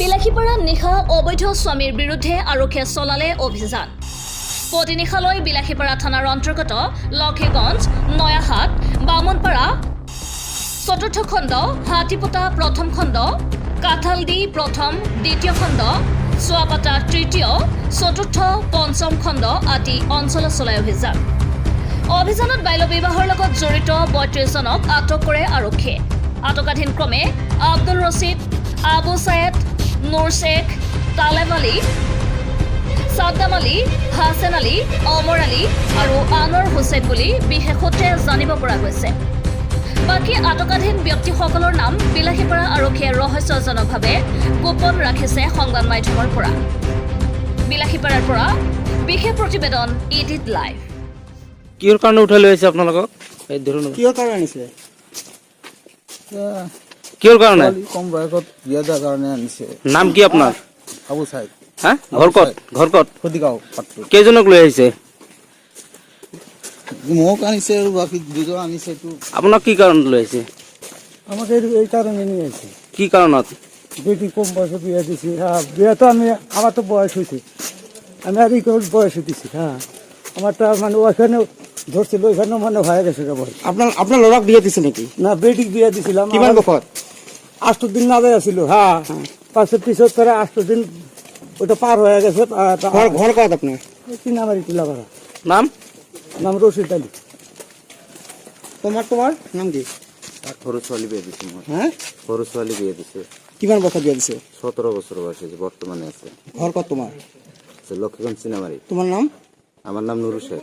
বিলাসীপাৰা নিশা অবৈধ স্বামীৰ বিৰুদ্ধে আৰক্ষীয়ে চলালে অভিযান। প্ৰতিনিশালৈ বিলাসীপাৰা থানাৰ অন্তৰ্গত লক্ষীগঞ্জ, নয়াহাট, বামুণপাৰা চতুৰ্থ খণ্ড, হাতীপোতা প্ৰথম খণ্ড, কাঠালদি প্ৰথম, দ্বিতীয় খণ্ড, চোৱাপাতা তৃতীয়, চতুৰ্থ, পঞ্চম খণ্ড আদি অঞ্চলত চলাই অভিযান। অভিযানত বাল্য বিবাহৰ লগত জড়িত ৩২জনক আটক কৰে আৰক্ষীয়ে। আটকাধীন ক্ৰমে আব্দুল ৰছিদ, আবু ছায়েদ, নুৰ শেখ, তালেব আলী, সাদ্দাম আলী, হাছেন আলী, অমৰ আলী আৰু আনোৱাৰ হুছেইন বুলি বিশেষ সূত্ৰে জানিব পৰা গৈছে। বাকী আটকাধীন ব্যক্তিসকলৰ নাম বিলাসীপাৰা আৰক্ষীয়ে ৰহস্যজনকভাৱে গোপন ৰাখিছে সংবাদ মাধ্যমৰ পৰা। বিলাসীপাৰাৰ পৰা বিশেষ প্ৰতিবেদন ইডিট লাইভ। কিহৰ কাৰণে উঠাই লৈ আহিছে আপোনালোকক? এই ধৰণ কিহৰ কাৰণে আনিছে? কিহৰ কাৰণে? কম বয়সত বিয়া দিয়াৰ কাৰণে আনিছে। নাম কি আপোনাৰ? আবু ছাইদ। হা? ঘৰ ক'ত? ঘৰ ক'ত? সুধিগাঁও পাট্টো। কেইজনক লৈ আহিছে? মোক আনিছে আৰু বাকী দুজন আনিছে। আপোনাক কি কাৰণত লৈ আহিছে? আমাকে এই কাৰণে নিয়ে আসি। কি কাৰণত? বেটি কম বয়সে বিয়ে দিছি। হ্যাঁ, বিয়ে তো আমার তো বয়স হয়েছে, আমি আর বয়স দিছি। হ্যাঁ, আমারটা মানে ওইখানে ধরছিল, ওইখানেও মানে হয়ে গেছে বয়স। আপোনাৰ ল'ৰাক বিয়া দিছে নেকি? না, বেটিক বিয়ে দিছিলাম। কিমান বয়সত? 8 দিন নাজে আছিল। হ্যাঁ, পাঁচের পিছত তারা 8 দিন ওটা পার হয়ে গেছে। ঘৰ ক'ত আপোনাৰ? চিনামাৰি টিলাপাড়া। নাম? নাম ৰশিদ আলী। তোমাৰ নাম কি? সৰু ছোৱালী বিয়া দিছে মই। হা? সৰু ছোৱালী বিয়া দিছে। কিমান বয়সত বিয়া দিছে? 17 বছৰ বয়স হৈছে, বৰ্তমানে আছে। ঘৰ ক'ত তোমাৰ? লক্ষীগঞ্জ চিনামাৰী। তোমাৰ নাম? আমাৰ নাম নুৰু শেখ।